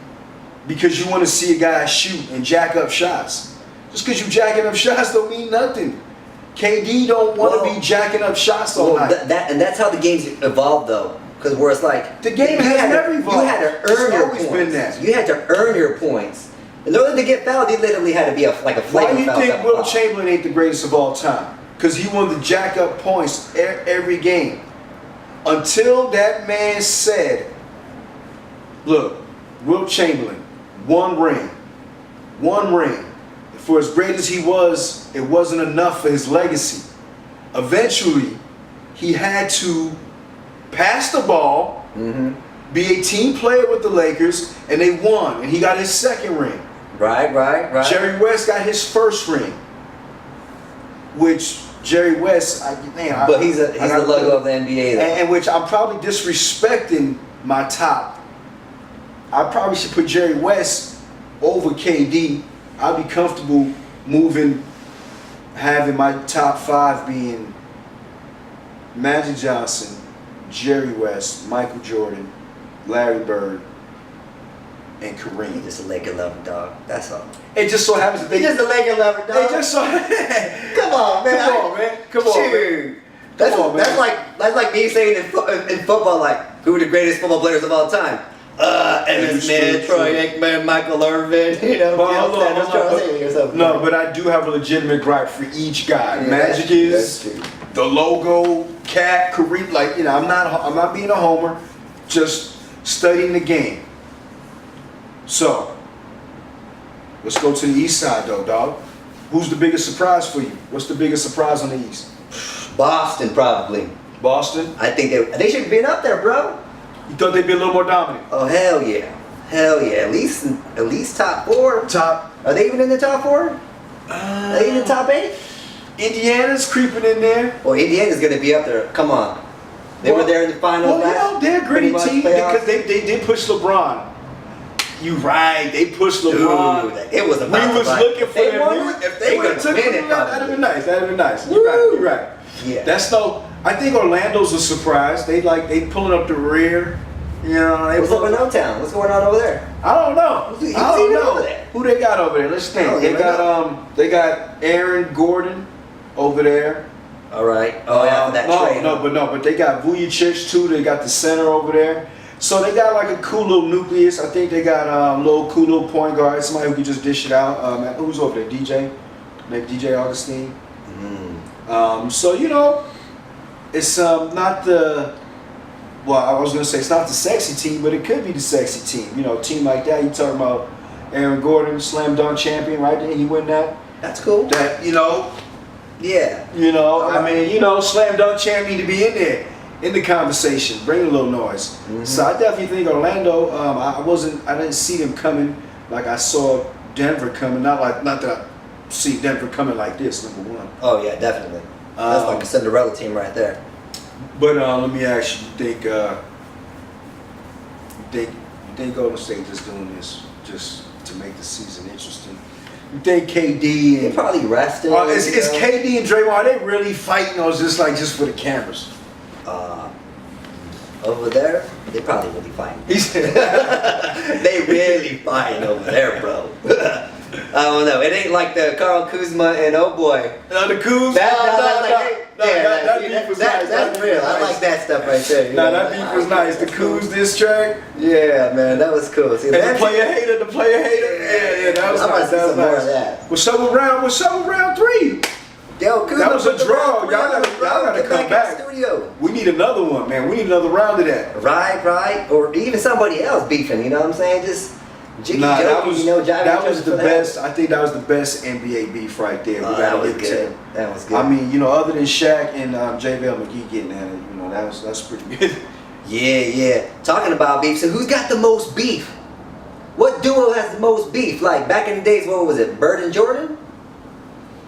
Because you want to see a guy shoot and jack up shots. Just because you jacking up shots don't mean nothing. KD don't want to be jacking up shots all night. And that's how the game's evolved, though. Because where it's like the game has never evolved. You had to earn your points. Been that. You had to earn your points. In order to get fouled, you literally had to be like a flagrant foul. Why do you think Will foul. Chamberlain ain't the greatest of all time? Because he wanted to jack up points every game. Until that man said, look, Will Chamberlain, one ring. For as great as he was, it wasn't enough for his legacy. Eventually, he had to pass the ball, be a team player with the Lakers, and they won. And he got his second ring. Right. Jerry West got his first ring. Which Jerry West, but he's the logo of the NBA, though. And which I'm probably disrespecting my top. I probably should put Jerry West over KD. I'd be comfortable having my top 5 being Magic Johnson, Jerry West, Michael Jordan, Larry Bird, and Kareem. You're just a Laker lover, dog. That's all. It just so happens that You're just a Laker lover, dog. It just so Come on, man. Come on, man. That's like me saying in football, like, who are the greatest football players of all time? Evans, man, Troy Aikman, Michael Irvin, No, but I do have a legitimate gripe for each guy. Yeah, Magic is the logo, Cat, Kareem. I'm not being a homer, just studying the game. So, let's go to the East side, though, dog. Who's the biggest surprise for you? What's the biggest surprise on the East? Boston, probably. Boston? I think they should have been up there, bro. You thought they'd be a little more dominant? Oh, hell yeah. At least top 4. Are they even in the top 4? Are they in the top 8? Indiana's creeping in there. Well, Indiana's going to be up there. Come on. They were there in the finals last. They're a gritty team because they did push LeBron. You right. They pushed LeBron. Dude, it was about looking for them. If they would have took it, that'd have been nice. You're right. Yeah. I think Orlando's a surprise. They pulling up the rear. What's up in O-Town? What's going on over there? I don't know. Who's over there? Who they got over there? Let's think. They got Aaron Gordon over there. All right. Oh yeah, for that trade. But they got Vujacic too. They got the center over there. So they got like a cool little nucleus. I think they got cool little point guard, somebody who can just dish it out. Who's over there? DJ, maybe DJ Augustine. So it's not the. Well, I was gonna say it's not the sexy team, but it could be the sexy team. A team like that. You talking about Aaron Gordon, slam dunk champion, right? Didn't he win that? That's cool. That Yeah. Slam dunk champion to be in there. In the conversation, bring a little noise. So I definitely think Orlando. I didn't see them coming like I saw Denver coming. Not that I see Denver coming like this. Number one. Oh yeah, definitely. That's like a Cinderella team right there. But let me ask you: you think Golden State just doing this just to make the season interesting? You think KD They probably rested. Is KD and Draymond, are they really fighting, or is this just for the cameras? Over there, they probably really fighting. They really fighting over there, bro. I don't know. It ain't like the Carl Kuzma and Oh Boy. No, the Kuz. That beef was nice. That's real. I like that stuff right there. That beef was nice. The Kuz diss track. Yeah, man, that was cool. See, and the player hater. Yeah, that was nice. That was nice. What's up with round 3? Yo, Kuzma, that was a draw. Y'all gotta come back. Studio. We need another one, man. We need another round of that. Right. Or even somebody else beefing. You know what I'm saying? Just Jiggy Nah, that jokey, was you know, jiving that each was other the for that. best. I think that was the best NBA beef right there. Oh, that was good. That was good. I mean, you know, other than Shaq and JaVale McGee getting at it, you know, that's pretty good. Yeah. Talking about beef, so who's got the most beef? What duo has the most beef? Like back in the days, what was it, Bird and Jordan?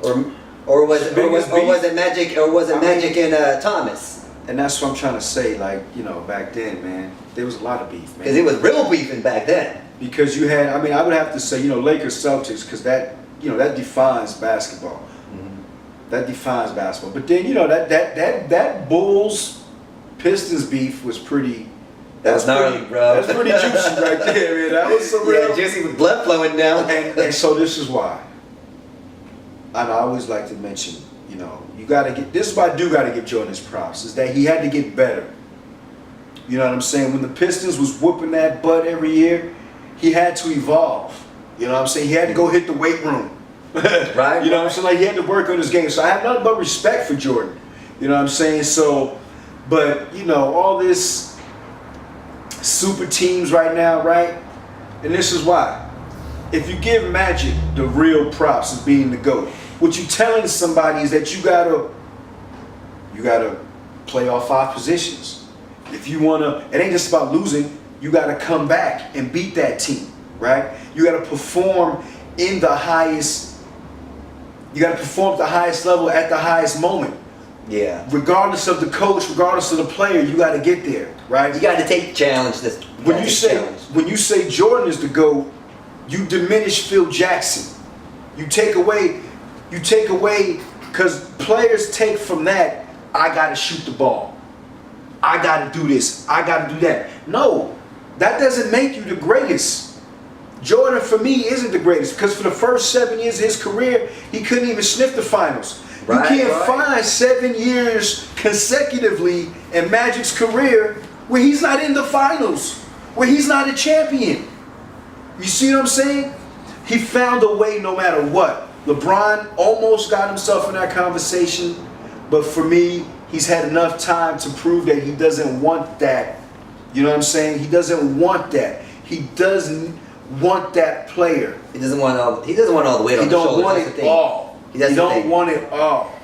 Or was it Magic Magic and Thomas? And that's what I'm trying to say. Like, you know, back then, man, there was a lot of beef, man. Because it was real beefing back then. Because you had, I mean, I would have to say, you know, Lakers Celtics, because that, you know, that defines basketball. Mm-hmm. That defines basketball. But then, you know, that Bulls Pistons beef was pretty. That was gnarly, bro. That's pretty juicy right there, man. That was some real. Yeah, juicy with blood flowing down. And so this is why. And I always like to mention, you know, you got to get. This is why I do got to give Jordan his props. Is that he had to get better. You know what I'm saying? When the Pistons was whooping that butt every year, he had to evolve. You know what I'm saying? He had to go hit the weight room. Right. You know what I'm saying? Like he had to work on his game. So I have nothing but respect for Jordan. You know what I'm saying? So, but you know, all this super teams right now, right? And this is why. If you give Magic the real props of being the GOAT, what you telling somebody is that you gotta play all 5 positions. If you wanna, it ain't just about losing. You gotta come back and beat that team, right? You gotta perform in the highest. You gotta perform at the highest level at the highest moment. Yeah. Regardless of the coach, regardless of the player, you gotta get there, right? You got to take the challenge. When you say Jordan is the GOAT, you diminish Phil Jackson. You take away, because players take from that, I gotta shoot the ball. I gotta do this. I gotta do that. No, that doesn't make you the greatest. Jordan, for me, isn't the greatest because for the first 7 years of his career, he couldn't even sniff the finals. Right, you can't find 7 years consecutively in Magic's career where he's not in the finals, where he's not a champion. You see what I'm saying? He found a way no matter what. LeBron almost got himself in that conversation, but for me, he's had enough time to prove that he doesn't want that. You know what I'm saying? He doesn't want that. He doesn't want that player. He doesn't want all the weight on He the shoulders. don't want That's the it thing. all. He don't want it all.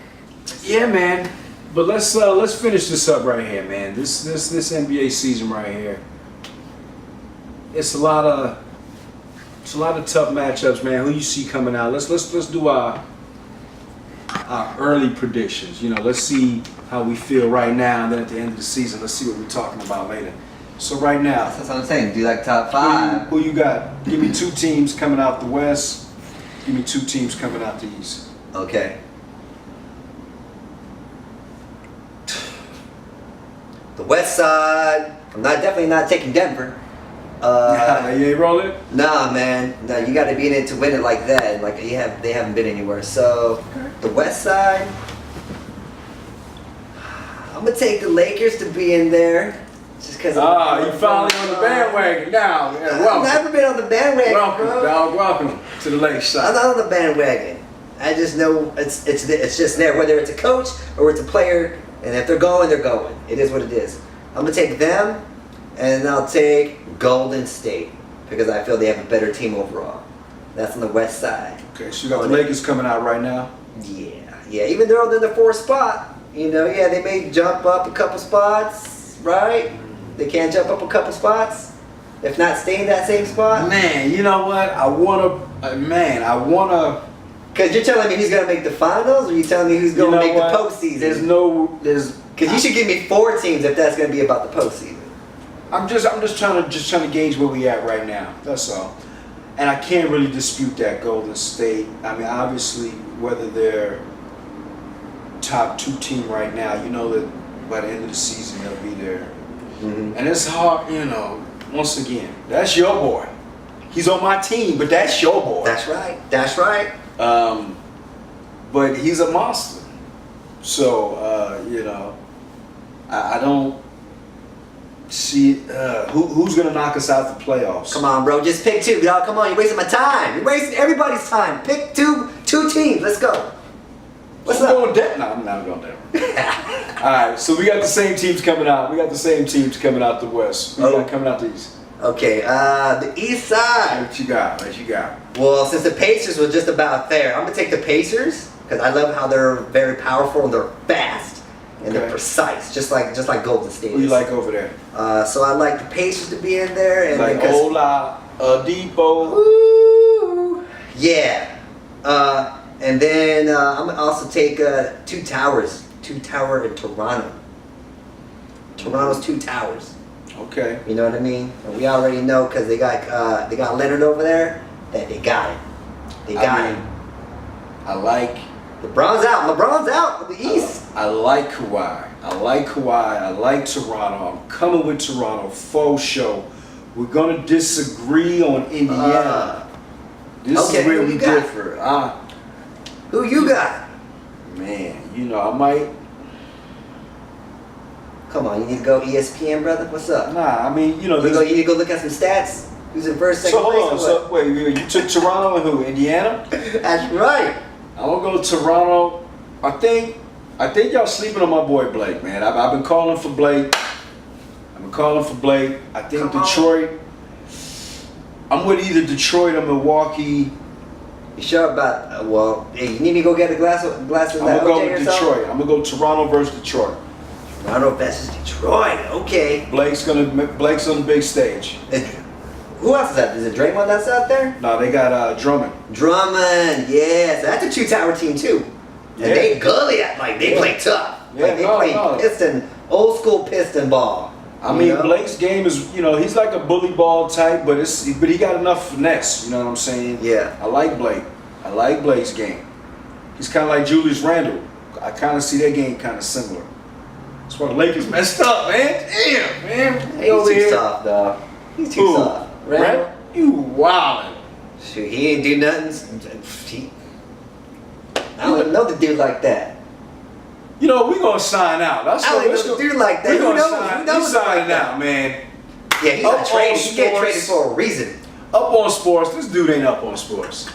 Yeah, man. But let's finish this up right here, man. This NBA season right here. It's a lot of tough matchups, man. Who you see coming out? Let's do our early predictions. You know, let's see how we feel right now, and then at the end of the season, let's see what we're talking about later. So right now, That's what I'm saying. Do like top 5. who you got? Give me 2 teams coming out the West. Give me 2 teams coming out the East. Okay. The West Side. I'm definitely not taking Denver. You ain't rolling? Nah, man. No, you got to be in it to win it like that. Like they haven't been anywhere. So the West Side. I'm gonna take the Lakers to be in there, just because. you finally on the bandwagon now. Yeah, I've welcome. never been on the bandwagon, Welcome, bro. dog. Welcome to the Lake I'm Side. not on the bandwagon. I just know it's just there, whether it's a coach or it's a player, and if they're going, they're going. It is what it is. I'm gonna take them, and I'll take Golden State because I feel they have a better team overall. That's on the West Side. Okay, so you got the Lakers coming out right now. Yeah. Even though they're in the 4th spot, you know, they may jump up a couple spots, right? They can't jump up a couple spots, if not stay in that same spot. Man, you know what? I wanna. Because you're telling me who's gonna make the finals, or you telling me who's gonna make the postseason? Because you should give me 4 teams if that's gonna be about the postseason. I'm just trying to gauge where we at right now. That's all. And I can't really dispute that Golden State. I mean, obviously, whether they're top 2 team right now, you know that by the end of the season they'll be there. Mm-hmm. And it's hard, you know. Once again, that's your boy. He's on my team, but that's your boy. That's right. But he's a monster. So you know, I don't see who's gonna knock us out the playoffs. Come on, bro. Just pick 2. Dog, come on. You're wasting my time. You're wasting everybody's time. Pick two teams. Let's go. What's up? Going Denver? No, I'm not going Denver. All right, so we got the same teams coming out. We got the same teams coming out the West. We got coming out the East. Okay, the East Side. What you got? What you got? Well, since the Pacers were just about there, I'm gonna take the Pacers because I love how they're very powerful and they're fast and they're Okay. precise, just like Golden State. Who you is. like over there? So I like the Pacers to be in there, and Like because Ola, Depot. Ooh, yeah. And then I'm gonna also take Two Towers in Toronto. Toronto's Two Towers. Okay. You know what I mean? And we already know because they got Leonard over there that they got it. They got I mean, I like. it. LeBron's out of the East. I like Kawhi. I like Toronto. I'm coming with Toronto. Faux show. We're gonna disagree on Indiana. This okay, is where who we you got? differ. Who you got? Man, you know I might. Come on, you need to go ESPN, brother. What's up? Nah, I mean, you know. You need to go look at some stats. Who's in first, second So hold on. place? or So wait, you took Toronto and who? Indiana? what? That's right. I'm gonna go Toronto. I think y'all sleeping on my boy Blake, man. I've been calling for Blake. I think Come on. Detroit. I'm with either Detroit or Milwaukee. You sure about? Well, hey, you need me to go get a glass of I'm that gonna go OJ with or something? Detroit. I'm gonna go Toronto versus Detroit. Toronto versus Detroit. Okay. Blake's on the big stage. Who else is that? Is it Draymond that's out there? No, they got Drummond. Drummond. Yeah. So that's a two-tower team too. Yeah. And they gully at they Yeah. play tough. Yeah, Like they no, play no. piston, old school piston ball. I You mean, know? Blake's game is, he's like a bully ball type, but he got enough finesse. You know what I'm saying? Yeah. I like Blake. I like Blake's game. He's kind of like Julius Randle. I kind of see their game kind of similar. That's why the Lakers messed up, man. Damn, man. He's Over too here. soft, dog. He's too Who? soft. Randall? Randle? You wildin'. Shoot, he ain't do nothing. I don't even know the dude like that. You know, we gonna sign out. That's I don't what even know the dude like that. We Who gonna knows? sign. Who knows He's signing like that? out, man. Yeah, he's Up not traded. on He get sports. traded for a reason. Up on sports. This dude ain't up on sports.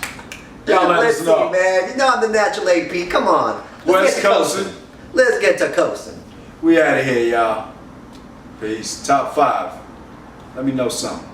Y'all let Let's us see, know. man. You know I'm the natural AP. Come on. Wes get to Coasin. Let's get to Coasin. We out of here, y'all. Peace. Top 5. Let me know something.